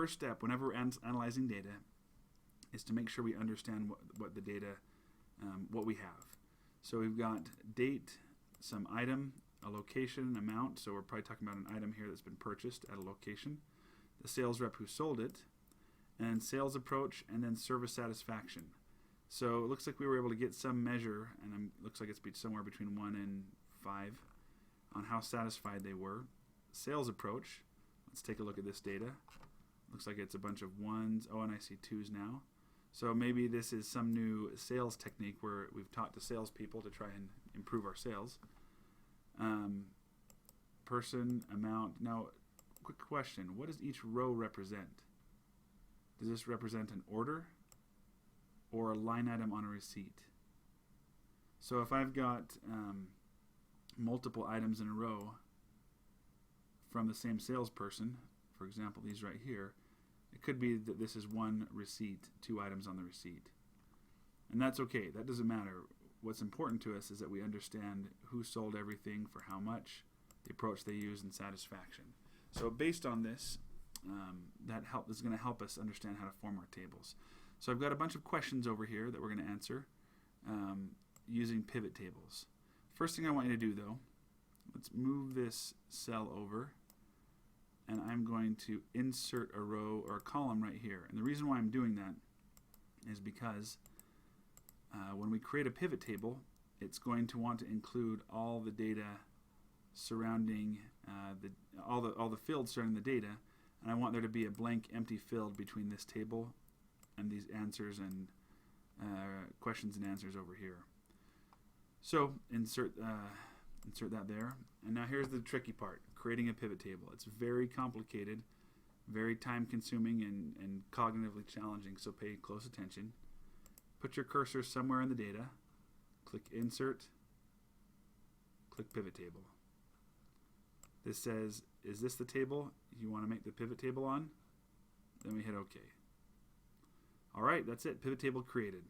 first step whenever we're analyzing data is to make sure we understand what the data, what we have. So we've got date, some item, a location, amount. So we're probably talking about an item here that's been purchased at a location. The sales rep who sold it, and sales approach, and then service satisfaction. So it looks like we were able to get some measure, and it looks like it's somewhere between 1 and 5 on how satisfied they were. Sales approach, let's take a look at this data. Looks like it's a bunch of 1s. Oh, and I see 2s now. So maybe this is some new sales technique where we've taught the salespeople to try and improve our sales. Person, amount. Now, quick question. What does each row represent? Does this represent an order or a line item on a receipt? So if I've got multiple items in a row from the same salesperson, for example, these right here, it could be that this is one receipt, 2 items on the receipt. And that's okay. That doesn't matter. What's important to us is that we understand who sold everything for how much, the approach they used, and satisfaction. So based on this, that is going to help us understand how to form our tables. So I've got a bunch of questions over here that we're going to answer using pivot tables. First thing I want you to do, though, let's move this cell over, and I'm going to insert a row or a column right here. And the reason why I'm doing that is because when we create a pivot table, it's going to want to include all the data surrounding all the fields surrounding the data, and I want there to be a blank empty field between this table and these answers and questions and answers over here. So insert that there, and now here's the tricky part, creating a pivot table. It's very complicated, very time consuming and cognitively challenging, so pay close attention. Put your cursor somewhere in the data, click insert, click pivot table. This says, is this the table you want to make the pivot table on? Then we hit OK. Alright, that's it, pivot table created.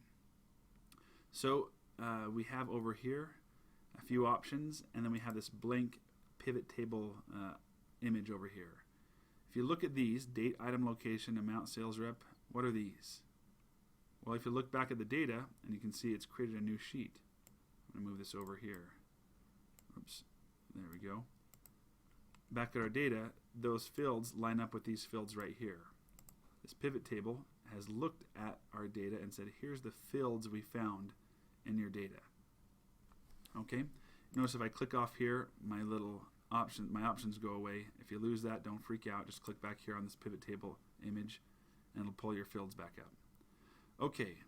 So we have over here a few options, and then we have this blank pivot table image over here. If you look at these, date, item, location, amount, sales rep, what are these? Well, if you look back at the data, and you can see it's created a new sheet. I'm going to move this over here. Oops, there we go. Back at our data, those fields line up with these fields right here. This pivot table has looked at our data and said, here's the fields we found in your data. Okay, notice if I click off here, my options go away. If you lose that, don't freak out. Just click back here on this pivot table image, and it'll pull your fields back up. Okay,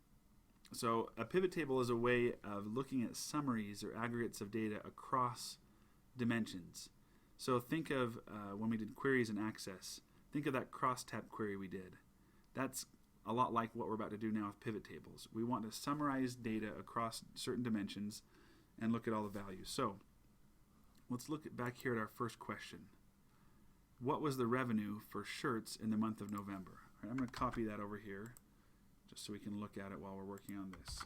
so a pivot table is a way of looking at summaries or aggregates of data across dimensions. So think of when we did queries in Access, think of that crosstab query we did. That's a lot like what we're about to do now with pivot tables. We want to summarize data across certain dimensions and look at all the values. So let's look back here at our first question. What was the revenue for shirts in the month of November? All right, I'm going to copy that over here just so we can look at it while we're working on this.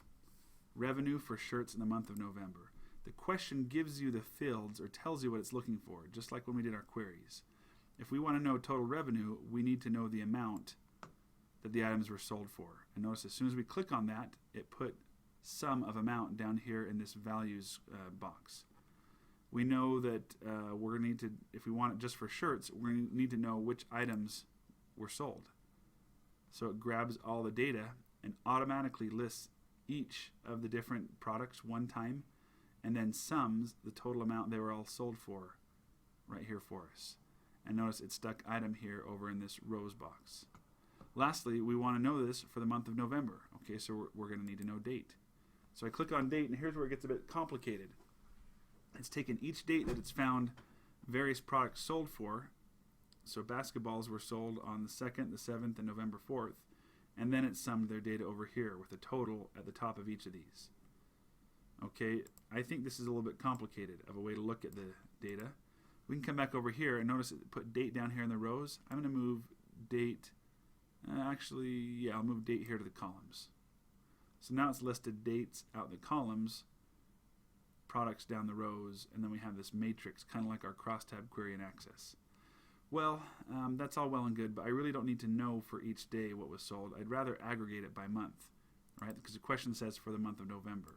Revenue for shirts in the month of November. The question gives you the fields or tells you what it's looking for, just like when we did our queries. If we want to know total revenue, we need to know the amount that the items were sold for. And notice as soon as we click on that, it put sum of amount down here in this values box. We know that we're going to need to, if we want it just for shirts, we're going to need to know which items were sold. So it grabs all the data and automatically lists each of the different products one time, and then sums the total amount they were all sold for right here for us. And notice it stuck item here over in this rows box. Lastly, we want to know this for the month of November. Okay, so we're going to need to know date. So I click on date, and here's where it gets a bit complicated. It's taken each date that it's found various products sold for. So basketballs were sold on the 2nd, the 7th, and November 4th. And then it summed their data over here with a total at the top of each of these. Okay, I think this is a little bit complicated of a way to look at the data. We can come back over here and notice it put date down here in the rows. I'm going to move date, I'll move date here to the columns. So now it's listed dates out in the columns, products down the rows, and then we have this matrix, kind of like our crosstab query in Access. Well, that's all well and good, but I really don't need to know for each day what was sold. I'd rather aggregate it by month, right? Because the question says for the month of November.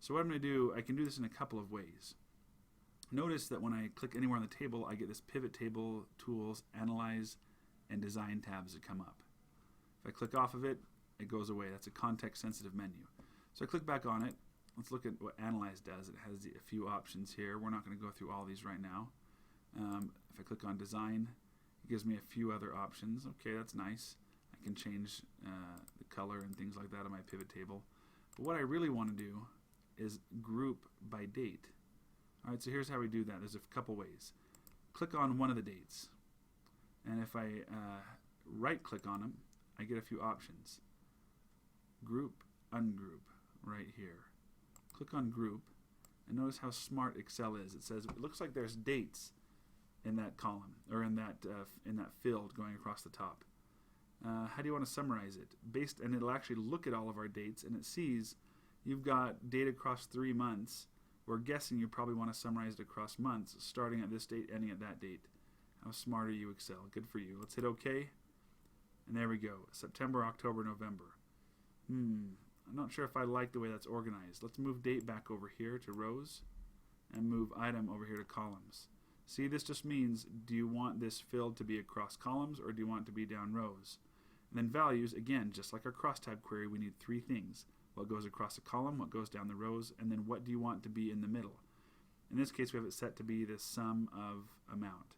So what I'm going to do, I can do this in a couple of ways. Notice that when I click anywhere on the table, I get this pivot table, tools, analyze, and design tabs that come up. If I click off of it, it goes away. That's a context-sensitive menu. So I click back on it. Let's look at what Analyze does. It has a few options here. We're not going to go through all these right now. If I click on Design, it gives me a few other options. Okay, that's nice. I can change the color and things like that on my pivot table. But what I really want to do is group by date. All right, so here's how we do that. There's a couple ways. Click on one of the dates. And if I right-click on them, I get a few options. Group, ungroup, right here. Click on Group, and notice how smart Excel is. It says it looks like there's dates in that column, or in that field going across the top. How do you want to summarize it? And it'll actually look at all of our dates, and it sees you've got data across 3 months. We're guessing you probably want to summarize it across months, starting at this date, ending at that date. How smart are you, Excel? Good for you. Let's hit OK. And there we go. September, October, November. I'm not sure if I like the way that's organized. Let's move date back over here to rows and move item over here to columns. See, this just means, do you want this field to be across columns or do you want it to be down rows? And then values, again, just like our crosstab query, we need 3 things. What goes across a column, what goes down the rows, and then what do you want to be in the middle? In this case, we have it set to be the sum of amount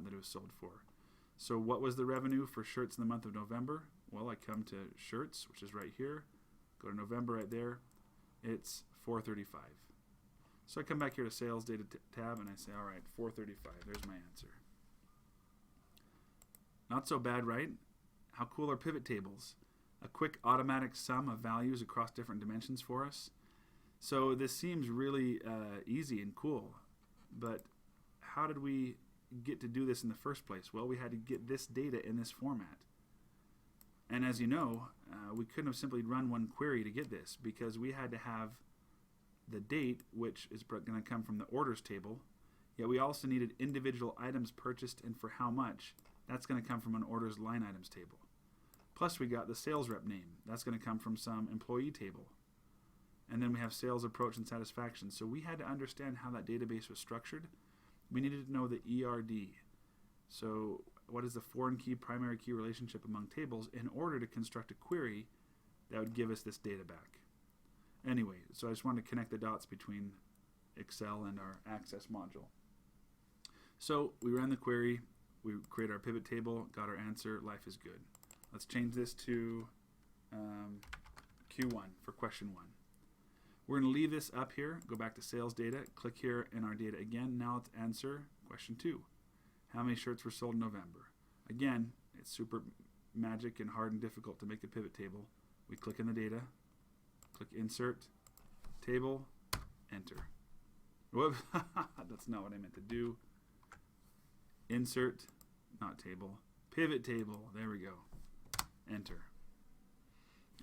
that it was sold for. So what was the revenue for shirts in the month of November? Well, I come to shirts, which is right here. Go to November right there. It's $435. So I come back here to sales data tab and I say, all right, $435. There's my answer. Not so bad, right? How cool are pivot tables? A quick automatic sum of values across different dimensions for us. So this seems really easy and cool, but how did we get to do this in the first place? Well, we had to get this data in this format. And as you know, we couldn't have simply run one query to get this because we had to have the date, which is going to come from the orders table, yet we also needed individual items purchased and for how much. That's going to come from an orders line items table. Plus we got the sales rep name. That's going to come from some employee table. And then we have sales approach and satisfaction. So we had to understand how that database was structured. We needed to know the ERD. So what is the foreign key primary key relationship among tables in order to construct a query that would give us this data back. Anyway, so I just wanted to connect the dots between Excel and our Access module. So we ran the query, we created our pivot table, got our answer, life is good. Let's change this to Q1 for question 1. We're going to leave this up here, go back to sales data, click here in our data again. Now let's answer question 2. How many shirts were sold in November? Again, it's super magic and hard and difficult to make a pivot table. We click in the data, click insert, table, enter. Whoops, that's not what I meant to do. Insert, not table, pivot table, there we go. Enter.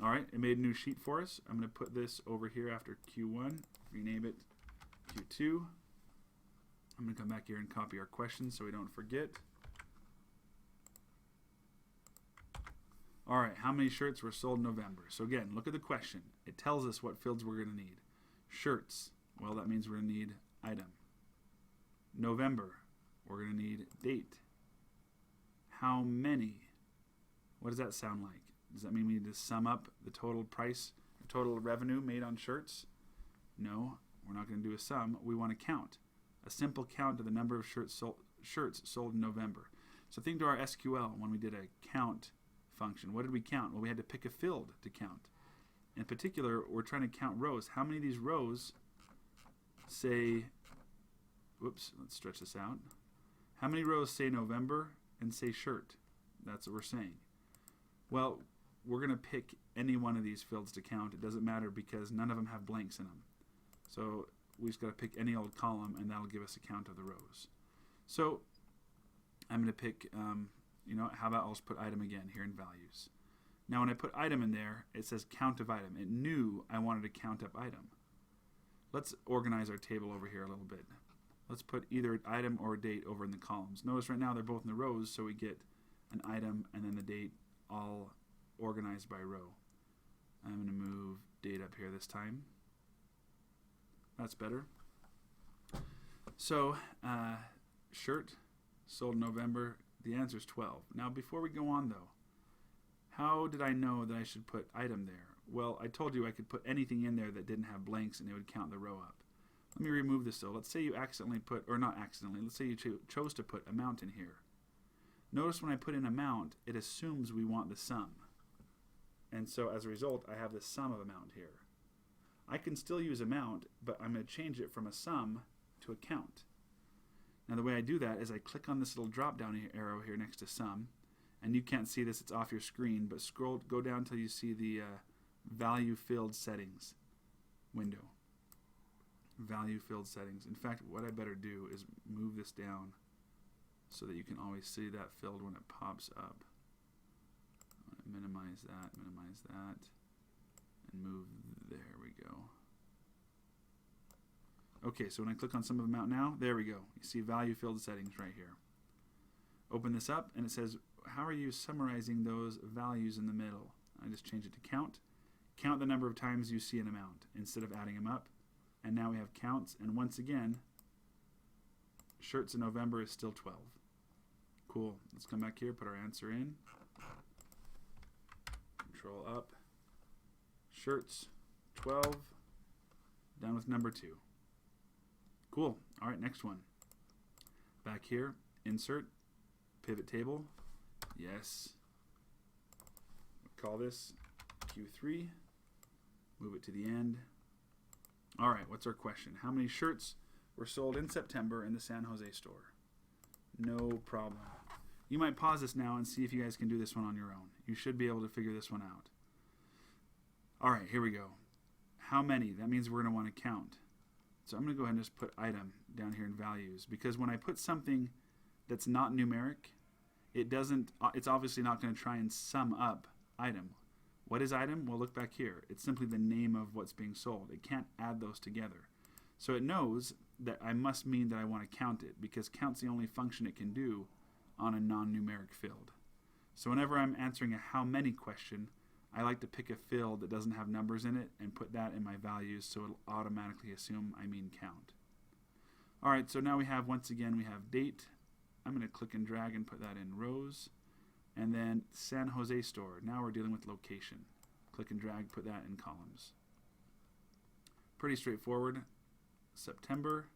All right, it made a new sheet for us. I'm going to put this over here after Q1, rename it Q2. I'm going to come back here and copy our questions so we don't forget. All right, how many shirts were sold in November? So again, look at the question. It tells us what fields we're going to need. Shirts, well, that means we're going to need item. November, we're going to need date. How many? What does that sound like? Does that mean we need to sum up the total price, the total revenue made on shirts? No, we're not going to do a sum. We want to count. A simple count of the number of shirts sold in November. So think to our SQL when we did a count function. What did we count? Well, we had to pick a field to count. In particular, we're trying to count rows. How many of these rows say, whoops, let's stretch this out. How many rows say November and say shirt? That's what we're saying. Well, we're going to pick any one of these fields to count. It doesn't matter because none of them have blanks in them. So we just got to pick any old column and that'll give us a count of the rows. So I'm going to pick, how about I'll just put item again here in values. Now when I put item in there, it says count of item. It knew I wanted to count up item. Let's organize our table over here a little bit. Let's put either an item or a date over in the columns. Notice right now they're both in the rows, so we get an item and then the date all organized by row. I'm going to move date up here this time. That's better. So, shirt sold in November. The answer is 12. Now, before we go on, though, how did I know that I should put item there? Well, I told you I could put anything in there that didn't have blanks and it would count the row up. Let me remove this, though. Let's say you accidentally put, or not accidentally, let's say you chose to put amount in here. Notice when I put in amount, it assumes we want the sum. And so, as a result, I have the sum of amount here. I can still use amount, but I'm going to change it from a sum to a count. Now the way I do that is I click on this little drop down arrow here next to sum, and you can't see this, it's off your screen, but go down until you see the value filled settings window. Value filled settings. In fact, what I better do is move this down so that you can always see that filled when it pops up. Minimize that, and move, there we go. Okay, so when I click on sum of amount now, there we go. You see value filled settings right here. Open this up and it says, how are you summarizing those values in the middle? I just change it to count. Count the number of times you see an amount instead of adding them up. And now we have counts, and once again, shirts in November is still 12. Cool. Let's come back here, put our answer in. Control up. Shirts, 12. Done with number 2. Cool. All right, next one. Back here, insert, pivot table. Yes. We'll call this Q3. Move it to the end. All right, what's our question? How many shirts were sold in September in the San Jose store? No problem. You might pause this now and see if you guys can do this one on your own. You should be able to figure this one out. All right, here we go. How many? That means we're going to want to count. So I'm going to go ahead and just put item down here in values, because when I put something that's not numeric, it's obviously not going to try and sum up item. What is item? Well, look back here. It's simply the name of what's being sold. It can't add those together. So it knows that I must mean that I want to count it, because count's the only function it can do on a non-numeric field. So whenever I'm answering a how many question, I like to pick a field that doesn't have numbers in it and put that in my values, so it'll automatically assume I mean count. All right, so now once again, we have date. I'm going to click and drag and put that in rows. And then San Jose store. Now we're dealing with location. Click and drag, put that in columns. Pretty straightforward. September,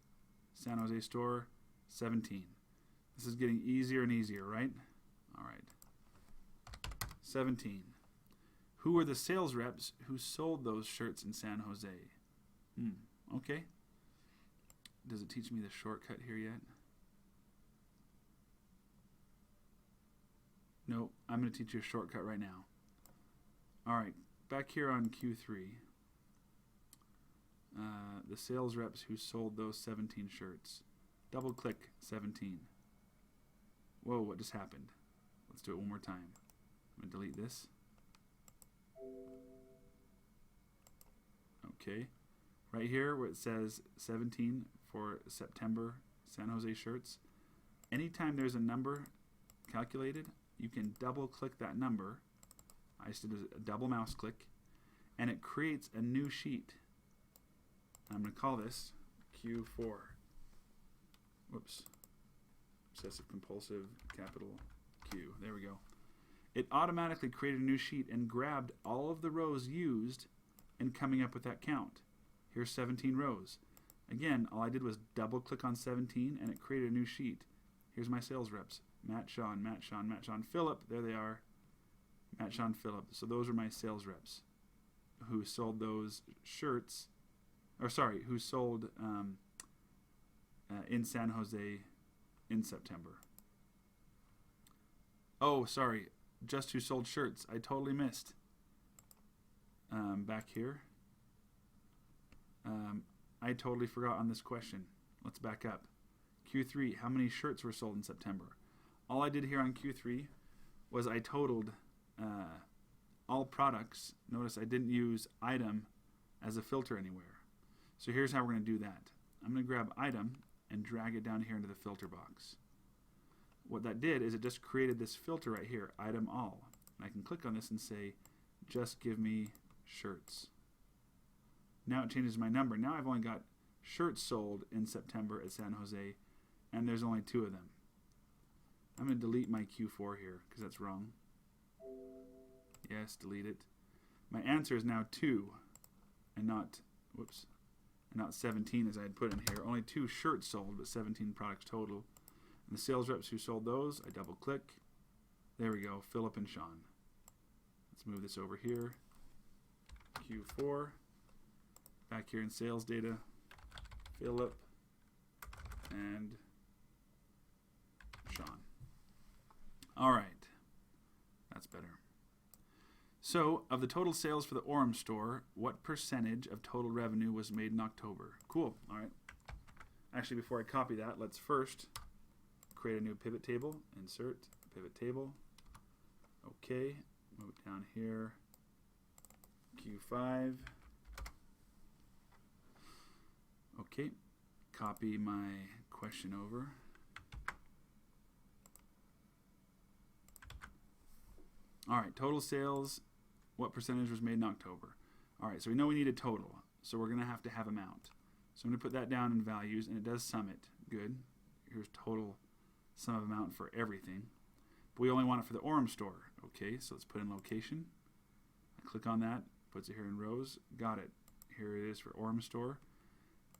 San Jose store, 17. This is getting easier and easier, right? All right. 17. Who were the sales reps who sold those shirts in San Jose? Okay. Does it teach me the shortcut here yet? No, I'm going to teach you a shortcut right now. All right, back here on Q3, the sales reps who sold those 17 shirts. Double click 17. Whoa, what just happened? Let's do it one more time. I'm going to delete this. Okay, right here where it says 17 for September San Jose shirts, anytime there's a number calculated, you can double click that number. I just did a double mouse click, and it creates a new sheet. I'm going to call this Q4. Whoops. Obsessive compulsive capital Q. There we go. It automatically created a new sheet and grabbed all of the rows used in coming up with that count. Here's 17 rows. Again, all I did was double click on 17 and it created a new sheet. Here's my sales reps. Matt, Sean, Matt, Sean, Matt, Sean, Philip. There they are. Matt, Sean, Philip. So those are my sales reps who sold those shirts, who sold in San Jose in September. Oh, sorry, just who sold shirts. I totally missed. Back here. I totally forgot on this question. Let's back up. Q3, how many shirts were sold in September? All I did here on Q3 was I totaled all products. Notice I didn't use item as a filter anywhere. So here's how we're going to do that. I'm going to grab item, and drag it down here into the filter box. What that did is it just created this filter right here, item all. And I can click on this and say, just give me shirts. Now it changes my number. Now I've only got shirts sold in September at San Jose, and there's only 2 of them. I'm going to delete my Q4 here because that's wrong. Yes, delete it. My answer is now 2 and not, whoops, and not 17 as I had put in here. Only 2 shirts sold, but 17 products total. And the sales reps who sold those, I double click. There we go, Philip and Sean. Let's move this over here. Q4. Back here in sales data, Philip and Sean. All right, that's better. So, of the total sales for the Orem store, what percentage of total revenue was made in October? Cool, all right. Actually, before I copy that, let's first create a new pivot table. Insert, pivot table. Okay, move down here. Q5. Okay, copy my question over. All right, total sales, what percentage was made in October? All right, so we know we need a total, so we're going to have amount. So I'm going to put that down in values, and it does sum it. Good. Here's total sum of amount for everything. But we only want it for the Orem store. Okay, so let's put in location. I click on that, puts it here in rows. Got it. Here it is for Orem store.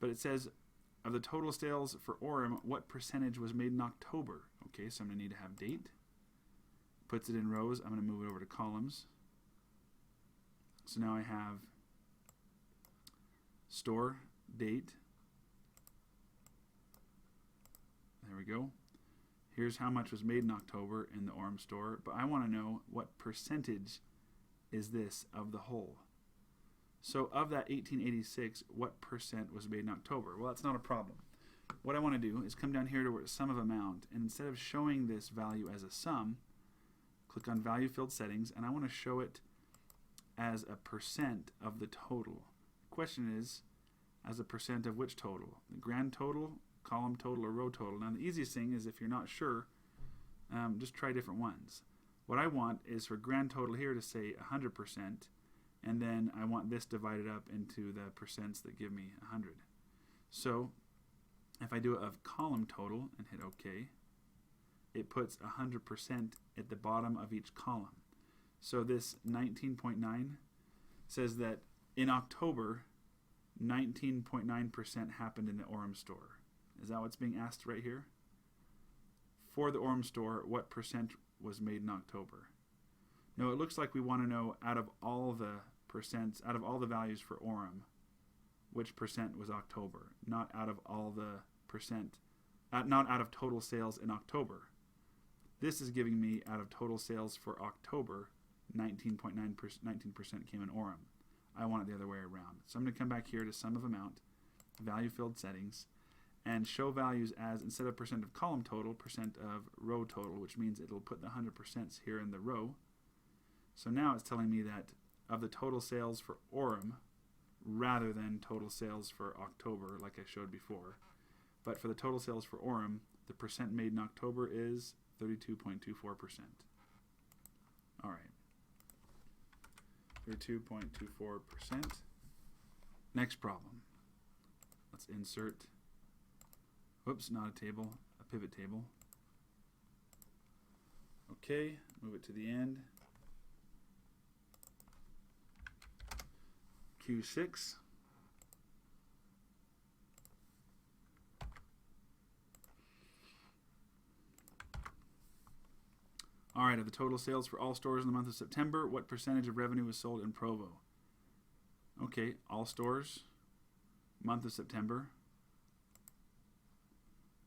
But it says, of the total sales for Orem, what percentage was made in October? Okay, so I'm going to need to have date. Puts it in rows. I'm going to move it over to columns. So now I have store, date. There we go. Here's how much was made in October in the Orem store. But I want to know what percentage is this of the whole. So of that 1886, what percent was made in October? Well, that's not a problem. What I want to do is come down here to where it's sum of amount, and instead of showing this value as a sum, click on value field settings, and I want to show it as a percent of the total. The question is, as a percent of which total? The grand total, column total, or row total? Now the easiest thing is if you're not sure, just try different ones. What I want is for grand total here to say 100%, and then I want this divided up into the percents that give me 100. So if I do it of column total and hit OK, it puts 100% at the bottom of each column. So this 19.9 says that in October, 19.9% happened in the Orem store. Is that what's being asked right here? For the Orem store, what percent was made in October? No, it looks like we want to know out of all the percents, out of all the values for Orem, which percent was October, not out of all the percent, not out of total sales in October. This is giving me out of total sales for October, 19% came in Orem. I want it the other way around. So I'm going to come back here to sum of amount, value field settings, and show values as, instead of percent of column total, percent of row total, which means it'll put the 100% here in the row. So now it's telling me that of the total sales for Orem, rather than total sales for October, like I showed before. But for the total sales for Orem, the percent made in October is 32.24%. All right. 32.24%. Next problem. Let's insert, whoops, not a table, a pivot table. Okay, move it to the end. Q6. All right, of the total sales for all stores in the month of September, what percentage of revenue was sold in Provo? Okay, all stores, month of September.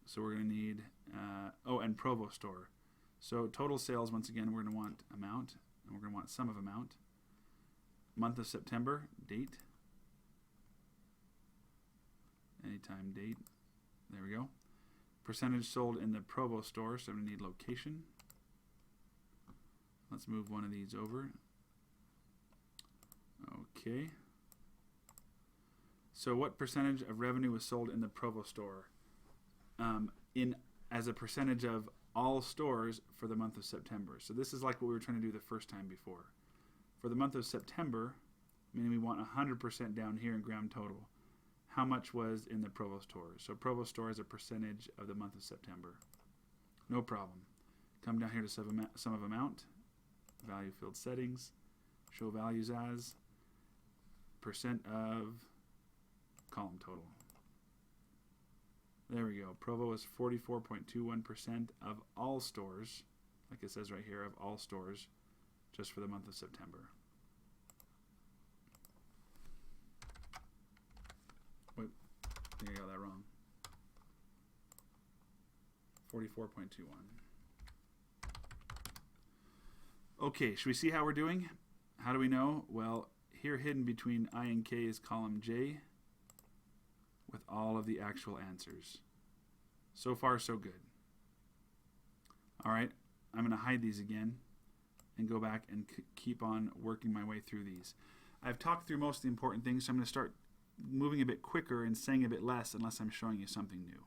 So we're going to need, and Provo store. So total sales, once again, we're going to want amount, and we're going to want sum of amount. Month of September, date. Anytime date. There we go. Percentage sold in the Provo store, so I'm going to need location. Let's move one of these over. Okay. So what percentage of revenue was sold in the Provo store? in as a percentage of all stores for the month of September. So this is like what we were trying to do the first time before. For the month of September, meaning we want 100% down here in grand total, how much was in the Provo stores? So Provo store is a percentage of the month of September. No problem. Come down here to sum of amount, value field settings, show values as, percent of, column total. There we go. Provo is 44.21% of all stores, like it says right here, of all stores, just for the month of September. Wait, I think I got that wrong. 44.21. Okay, should we see how we're doing? How do we know? Well, here hidden between I and K is column J with all of the actual answers. So far, so good. All right, I'm going to hide these again and go back and keep on working my way through these. I've talked through most of the important things, so I'm going to start moving a bit quicker and saying a bit less unless I'm showing you something new.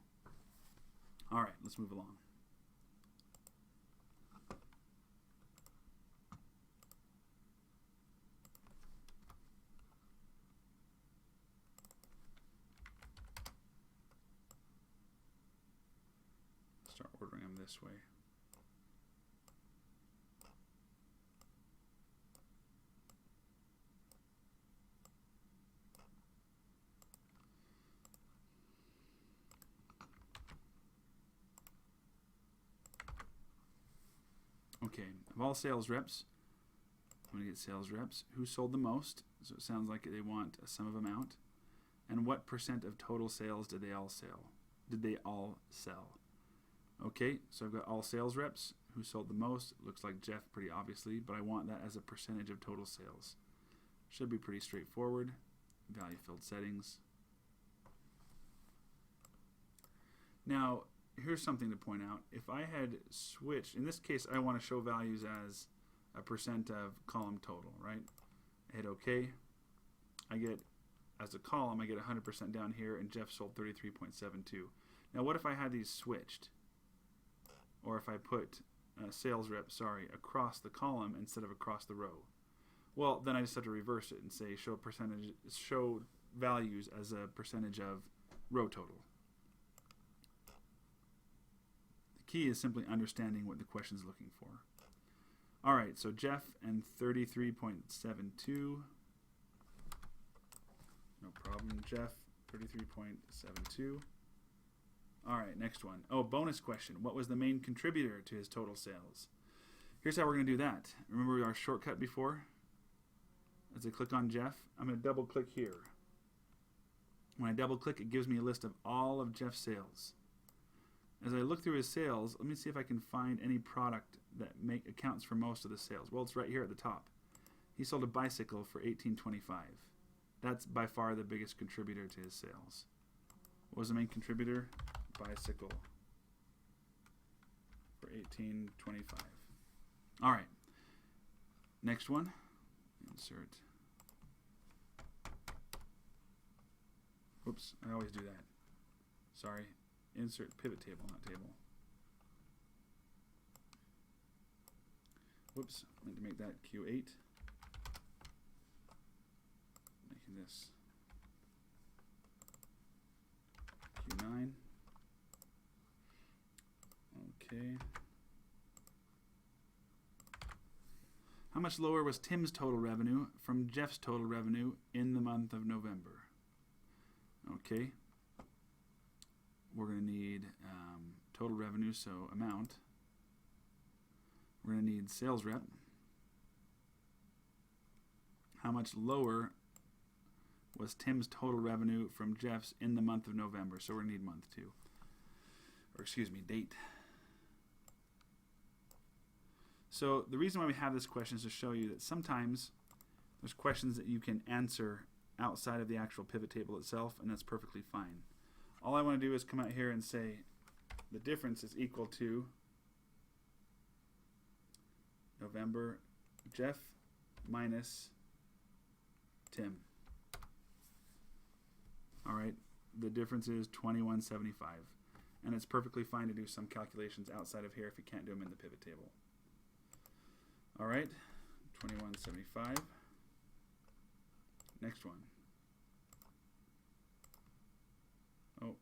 All right, let's move along. Start ordering them this way. Okay, of all sales reps, I'm going to get sales reps. Who sold the most? So it sounds like they want a sum of amount. And what percent of total sales did they all sell? Okay, so I've got all sales reps. Who sold the most? Looks like Jeff pretty obviously, but I want that as a percentage of total sales. Should be pretty straightforward. Value filled settings. Now, here's something to point out. If I had switched, in this case, I want to show values as a percent of column total, right? I hit OK. I get, as a column, I get 100% down here, and Jeff sold 33.72. Now, what if I had these switched? Or if I put sales rep, across the column instead of across the row? Well, then I just have to reverse it and say show values as a percentage of row total. Key is simply understanding what the question is looking for. All right, so Jeff and 33.72. No problem, Jeff, 33.72. All right, next one. Oh, bonus question. What was the main contributor to his total sales? Here's how we're going to do that. Remember our shortcut before? As I click on Jeff, I'm going to double click here. When I double click, it gives me a list of all of Jeff's sales. As I look through his sales, let me see if I can find any product that accounts for most of the sales. Well, it's right here at the top. He sold a bicycle for $18.25. That's by far the biggest contributor to his sales. What was the main contributor? Bicycle for $18.25. All right. Next one. Insert. Oops, I always do that. Sorry. Insert pivot table, not table. Whoops, I meant to make that Q8. Making this Q9. Okay. How much lower was Tim's total revenue from Jeff's total revenue in the month of November? Okay. We're going to need total revenue, so amount. We're going to need sales rep. How much lower was Tim's total revenue from Jeff's in the month of November? So we're going to need month too. Or excuse me, date. So the reason why we have this question is to show you that sometimes there's questions that you can answer outside of the actual pivot table itself, and that's perfectly fine. All I want to do is come out here and say the difference is equal to November Jeff minus Tim. All right, the difference is $21.75. And it's perfectly fine to do some calculations outside of here if you can't do them in the pivot table. All right, 2175. Next one. Oh.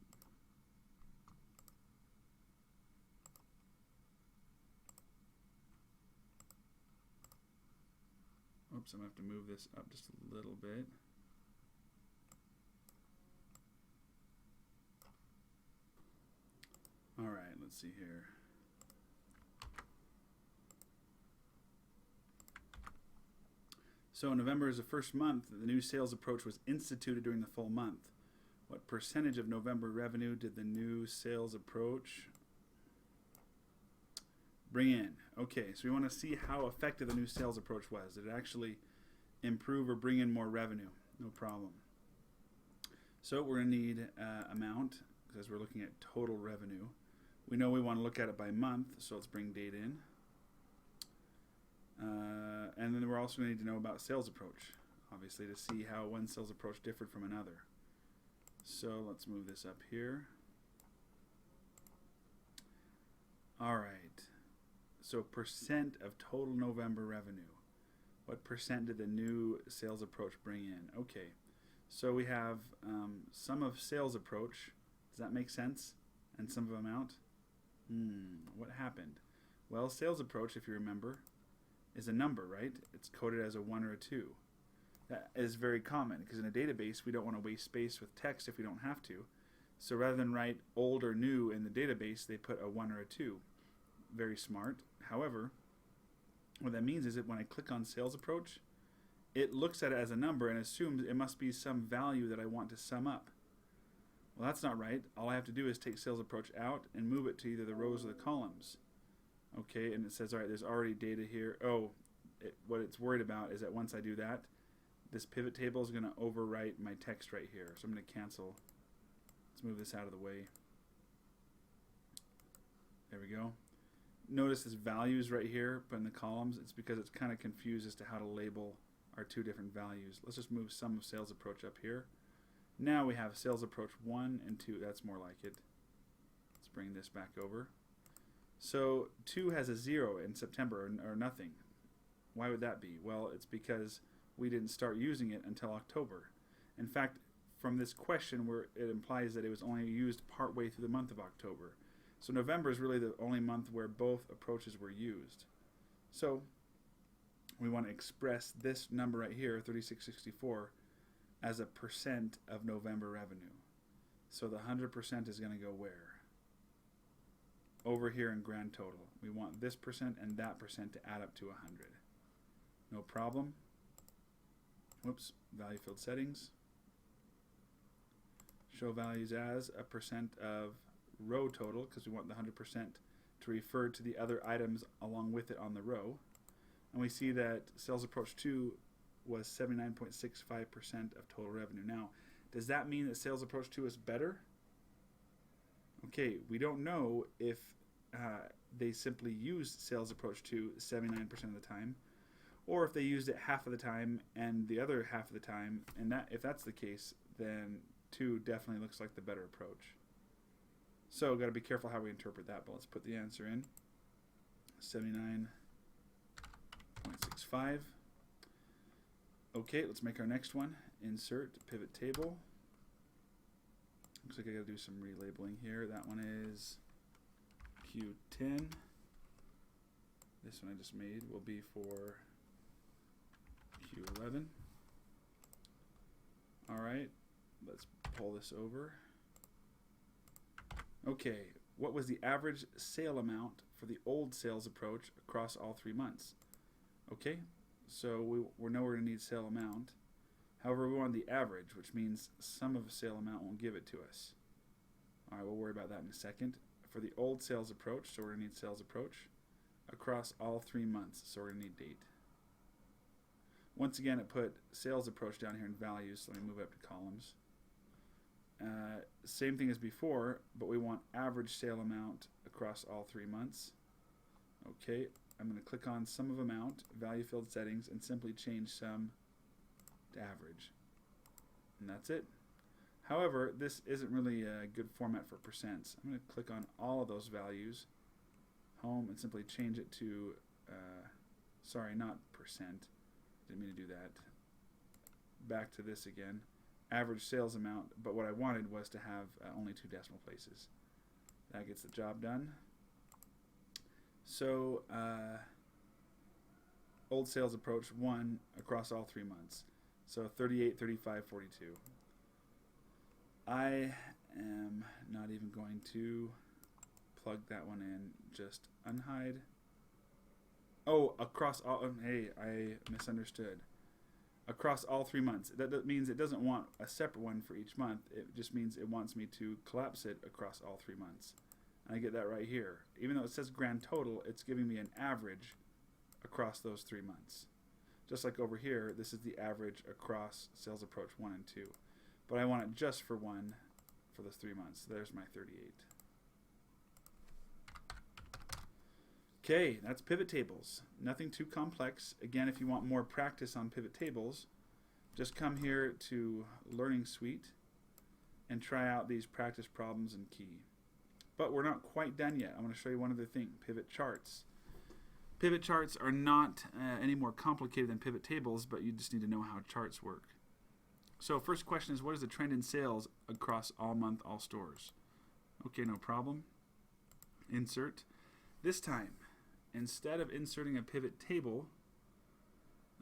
Oops, I'm going to have to move this up just a little bit. All right, let's see here. So November is the first month that the new sales approach was instituted during the full month. What percentage of November revenue did the new sales approach bring in? Okay, so we want to see how effective the new sales approach was. Did it actually improve or bring in more revenue? No problem. So we're going to need amount, because we're looking at total revenue. We know we want to look at it by month, so let's bring date in. And then we're also going to need to know about sales approach, obviously, to see how one sales approach differed from another. So let's move this up here. All right. So percent of total November revenue. What percent did the new sales approach bring in? Okay. So we have sum of sales approach. Does that make sense? And sum of amount? What happened? Well, sales approach, if you remember, is a number, right? It's coded as a 1 or a 2. That is very common because in a database we don't want to waste space with text if we don't have to. So rather than write old or new in the database, they put a 1 or a 2. Very smart. However, what that means is that when I click on sales approach, it looks at it as a number and assumes it must be some value that I want to sum up. Well, that's not right. All I have to do is take sales approach out and move it to either the rows or the columns. Okay, and it says, all right, there's already data here. Oh, what it's worried about is that once I do that, this pivot table is going to overwrite my text right here. So I'm going to cancel. Let's move this out of the way. There we go. Notice this values right here, but in the columns, it's because it's kind of confused as to how to label our two different values. Let's just move sum of sales approach up here. Now we have sales approach 1 and 2. That's more like it. Let's bring this back over. So 2 has a 0 in September or nothing. Why would that be? Well, it's because we didn't start using it until October. In fact, from this question, where it implies that it was only used partway through the month of October. So November is really the only month where both approaches were used. So we want to express this number right here, 3664, as a percent of November revenue. So the 100% is going to go where? Over here in grand total. We want this percent and that percent to add up to 100. No problem. Whoops, value field settings. Show values as a percent of row total, because we want the 100% to refer to the other items along with it on the row. And we see that sales approach 2 was 79.65% of total revenue. Now, does that mean that sales approach 2 is better? Okay, we don't know if they simply used sales approach 2 79% of the time, or if they used it half of the time and the other half of the time. And that, if that's the case, then 2 definitely looks like the better approach. So got to be careful how we interpret that, but let's put the answer in. 79.65. Okay, let's make our next one. Insert pivot table. Looks like I got to do some relabeling here. That one is Q10. This one I just made will be for Q11. All right, let's pull this over. Okay, what was the average sale amount for the old sales approach across all 3 months? Okay, so we know we're going to need sale amount. However, we want the average, which means sum of a sale amount won't give it to us. All right, we'll worry about that in a second. For the old sales approach, so we're going to need sales approach across all 3 months, so we're going to need date. Once again, it put sales approach down here in values, so let me move up to columns. Same thing as before, but we want average sale amount across all 3 months. Okay, I'm going to click on sum of amount, value field settings, and simply change sum to average. And that's it. However, this isn't really a good format for percents. I'm going to click on all of those values, home, and simply change it to, sorry, not percent. Didn't mean to do that. Back to this again. Average sales amount, but what I wanted was to have only 2 decimal places. That gets the job done. So, old sales approach 1 across all 3 months. So 38, 35, 42. I am not even going to plug that one in. Just unhide. Oh, across all. Hey, I misunderstood. Across all 3 months. That means it doesn't want a separate one for each month. It just means it wants me to collapse it across all 3 months. And I get that right here. Even though it says grand total, it's giving me an average across those 3 months. Just like over here, this is the average across sales approach 1 and 2. But I want it just for 1 for those 3 months. There's my 38. Okay, that's pivot tables. Nothing too complex. Again, if you want more practice on pivot tables, just come here to Learning Suite and try out these practice problems in Key. But we're not quite done yet. I want to show you one other thing, pivot charts. Pivot charts are not any more complicated than pivot tables, but you just need to know how charts work. So first question is, what is the trend in sales across all month, all stores? Okay, no problem. Insert. This time, instead of inserting a pivot table,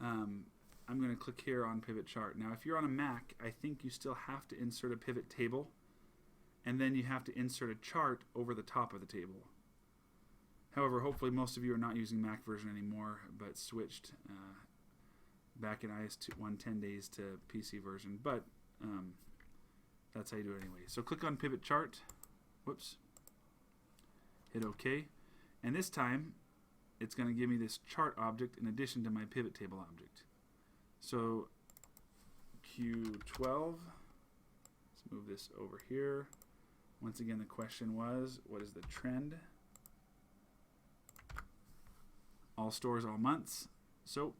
I'm going to click here on pivot chart. Now, if you're on a Mac, I think you still have to insert a pivot table, and then you have to insert a chart over the top of the table. However, hopefully most of you are not using Mac version anymore, but switched back in iOS 110 days to PC version. But that's how you do it anyway. So click on pivot chart. Whoops. Hit OK. And this time, it's going to give me this chart object in addition to my pivot table object. So Q12. Let's move this over here. Once again, the question was, what is the trend? All stores, all months. So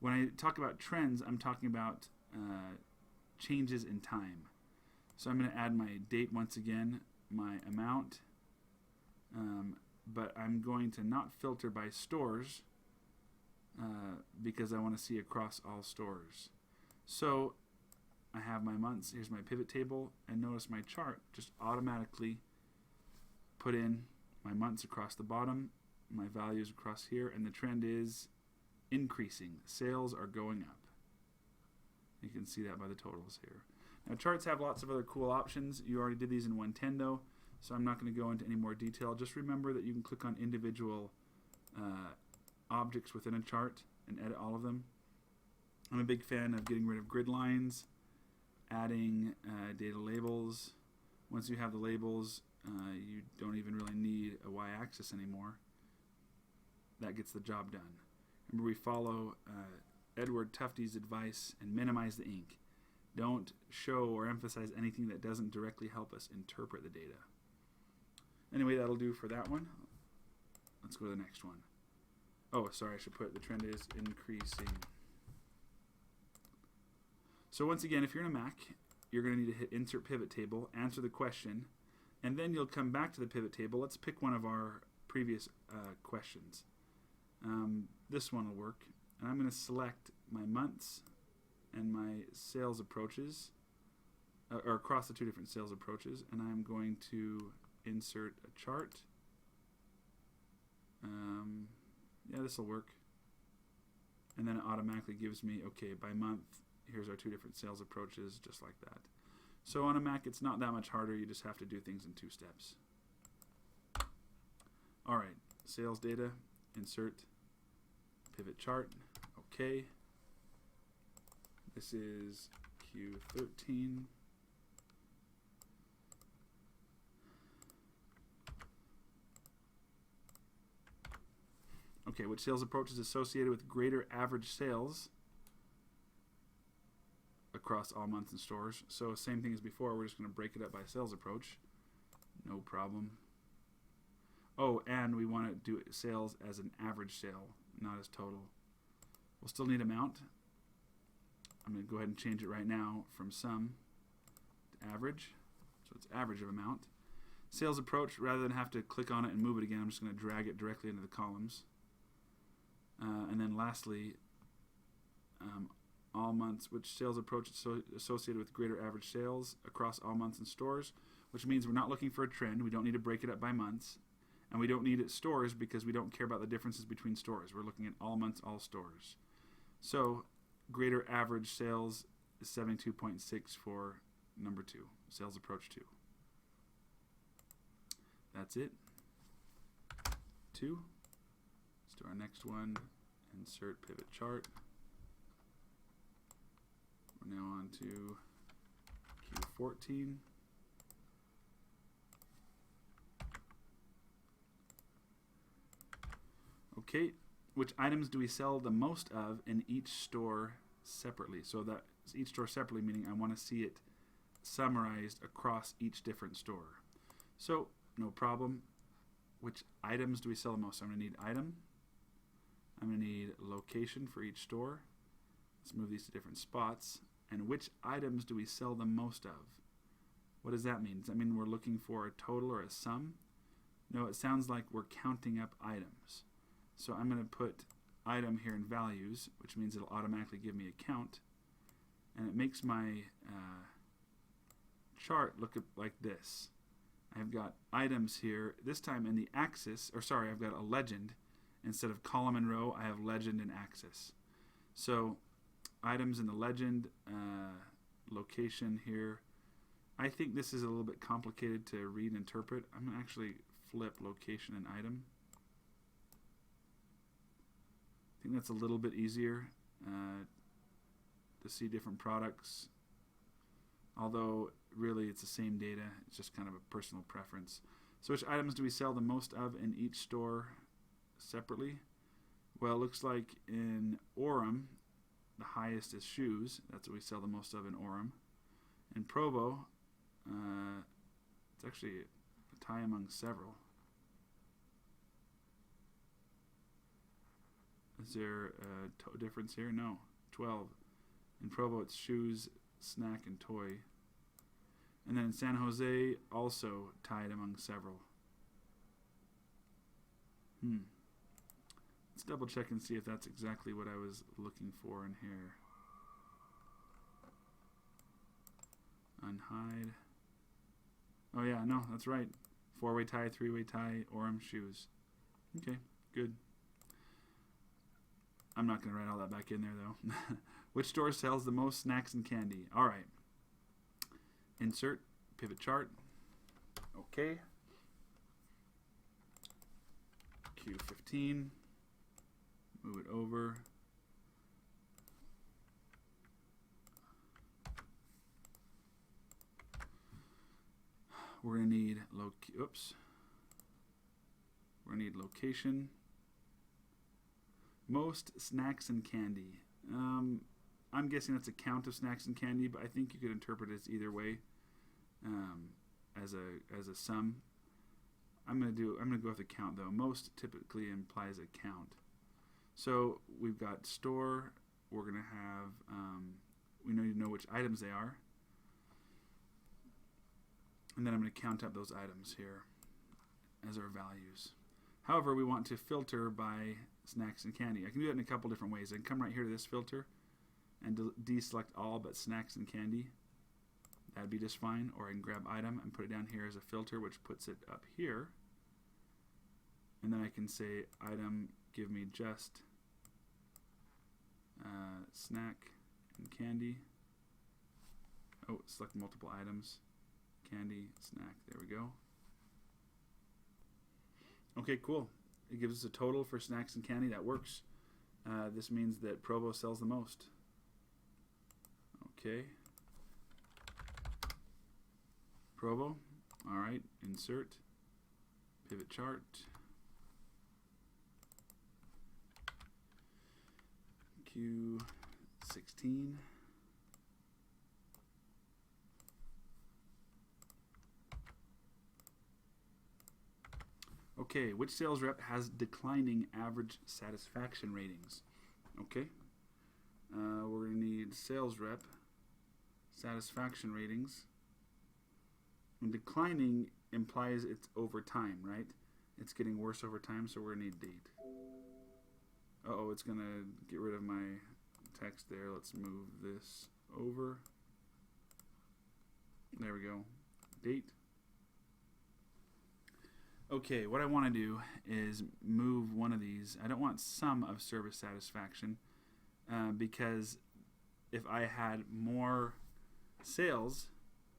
when I talk about trends, I'm talking about changes in time. So I'm going to add my date once again, my amount, but I'm going to not filter by stores because I want to see across all stores. So I have my months. Here's my pivot table, and notice my chart just automatically put in my months across the bottom, my values across here, and the trend is increasing. Sales are going up. You can see that by the totals here. Now, charts have lots of other cool options. You already did these in 110 though, so I'm not going to go into any more detail. Just remember that you can click on individual objects within a chart and edit all of them. I'm a big fan of getting rid of grid lines, adding data labels. Once you have the labels, you don't even really need a y-axis anymore. That gets the job done. Remember, we follow Edward Tufte's advice and minimize the ink. Don't show or emphasize anything that doesn't directly help us interpret the data. Anyway, that'll do for that one. Let's go to the next one. Oh, sorry, I should put the trend is increasing. So once again, if you're in a Mac, you're going to need to hit Insert Pivot Table, answer the question, and then you'll come back to the pivot table. Let's pick one of our previous questions. This one will work. And I'm going to select my months and my sales approaches, or across the 2 different sales approaches, and I'm going to insert a chart. Yeah, this will work. And then it automatically gives me, okay, by month, here's our 2 different sales approaches, just like that. So on a Mac, it's not that much harder. You just have to do things in 2 steps. All right, sales data, insert, pivot chart, okay. This is Q13. Okay, which sales approach is associated with greater average sales across all months and stores? So same thing as before, we're just going to break it up by sales approach. No problem. Oh, and we want to do sales as an average sale, not as total. We'll still need amount. I'm going to go ahead and change it right now from sum average. So it's average of amount. Sales approach, rather than have to click on it and move it again, I'm just going to drag it directly into the columns. And then lastly, all months, which sales approach is associated with greater average sales across all months and stores, which means we're not looking for a trend. We don't need to break it up by months. And we don't need it stores because we don't care about the differences between stores. We're looking at all months, all stores. So greater average sales is 72.6 for number 2, sales approach 2. That's it. 2. Let's do our next one. Insert pivot chart. We're now on to Q14. Okay, which items do we sell the most of in each store separately? So that each store separately, meaning I want to see it summarized across each different store. So, no problem. Which items do we sell the most? I'm going to need item. I'm going to need location for each store. Let's move these to different spots. And which items do we sell the most of? What does that mean? Does that mean we're looking for a total or a sum? No, it sounds like we're counting up items. So I'm going to put item here in values, which means it'll automatically give me a count. And it makes my chart look like this. I've got items here, this time in the axis, or sorry, I've got a legend. Instead of column and row, I have legend and axis. So items in the legend, location here. I think this is a little bit complicated to read and interpret. I'm going to actually flip location and item. I think that's a little bit easier to see different products. Although really it's the same data, it's just kind of a personal preference. So which items do we sell the most of in each store separately? Well, it looks like in Orem, the highest is shoes. That's what we sell the most of in Orem. In Provo, it's actually a tie among several. Is there a difference here? No. 12. In Provo, it's shoes, snack, and toy. And then in San Jose, also tied among several. Let's double check and see if that's exactly what I was looking for in here. Unhide. Oh yeah, no, that's right. 4-way tie, 3-way tie, Orem shoes. Okay, good. I'm not going to write all that back in there though. Which store sells the most snacks and candy? All right. Insert pivot chart. Okay. Q15. Move it over. We're going to need We're going to need location. Most snacks and candy. I'm guessing that's a count of snacks and candy, but I think you could interpret it as either way, as a sum. I'm gonna go with a count though. Most typically implies a count. So we've got store. We're gonna have we need to know which items they are, and then I'm gonna count up those items here as our values. However, we want to filter by snacks and candy. I can do that in a couple different ways. I can come right here to this filter and deselect all but snacks and candy. That'd be just fine. Or I can grab item and put it down here as a filter, which puts it up here. And then I can say item, give me just snack and candy. Oh, select multiple items. Candy, snack, there we go. Okay, cool. It gives us a total for snacks and candy. That works. This means that Provo sells the most. Okay. Provo. All right. Insert. Pivot chart. Q16. Okay, which sales rep has declining average satisfaction ratings? Okay, we're going to need sales rep satisfaction ratings. And declining implies it's over time, right? It's getting worse over time, so we're going to need date. Uh-oh, it's going to get rid of my text there. Let's move this over. There we go. Date. Okay, what I want to do is move one of these. I don't want sum of service satisfaction because if I had more sales,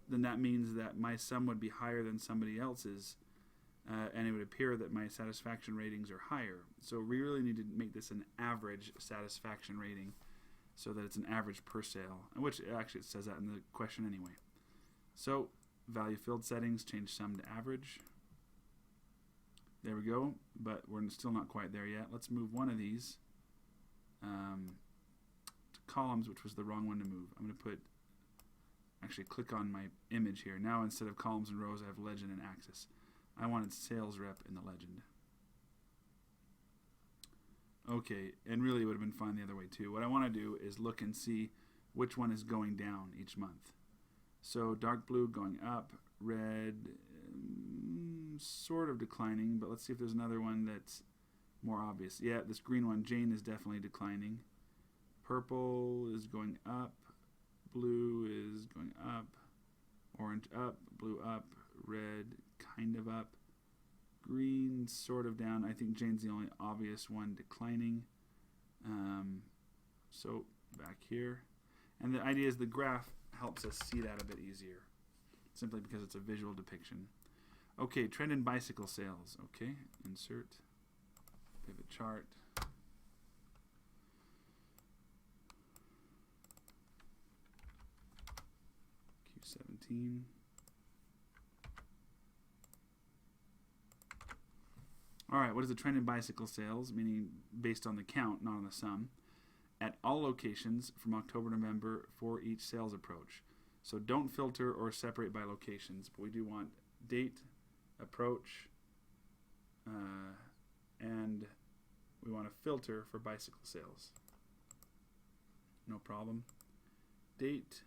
then that means that my sum would be higher than somebody else's, and it would appear that my satisfaction ratings are higher. So we really need to make this an average satisfaction rating so that it's an average per sale, which actually it says that in the question anyway. So value field settings, change sum to average. There we go, but we're still not quite there yet. Let's move one of these to columns, which was the wrong one to move. I'm going to actually click on my image here. Now instead of columns and rows, I have legend and axis. I wanted sales rep in the legend. Okay, and really it would have been fine the other way too. What I want to do is look and see which one is going down each month. So dark blue going up, red sort of declining, but let's see if there's another one that's more obvious. Yeah, this green one, Jane, is definitely declining. Purple is going up, blue is going up, orange up, blue up, red kind of up, green sort of down. I think Jane's the only obvious one declining. So back here. And the idea is the graph helps us see that a bit easier, simply because it's a visual depiction. Okay, trend in bicycle sales. Okay, insert, pivot chart. Q17. All right, what is the trend in bicycle sales? Meaning based on the count, not on the sum. At all locations from October to November for each sales approach. So don't filter or separate by locations, but we do want date, approach, and we want to filter for bicycle sales. No problem. Date,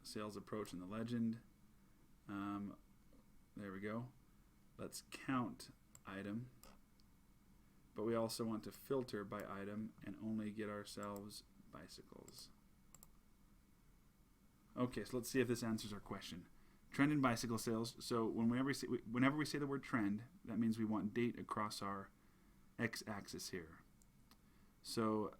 sales approach in the legend. There we go. Let's count item. But we also want to filter by item and only get ourselves bicycles. Okay, so let's see if this answers our question. Trend in bicycle sales. So whenever we say the word trend, that means we want date across our x-axis here. So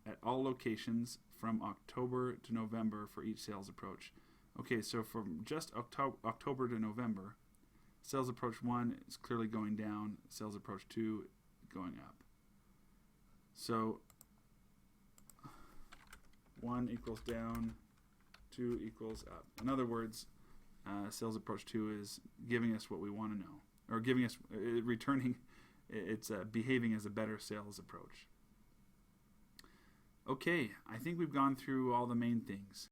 at all locations from October to November for each sales approach. Okay, so from just October to November, sales approach 1 is clearly going down, sales approach 2 going up. So 1 equals down, 2 equals up. In other words, sales approach 2 is giving us what we want to know, or giving us, returning, it's behaving as a better sales approach. Okay, I think we've gone through all the main things.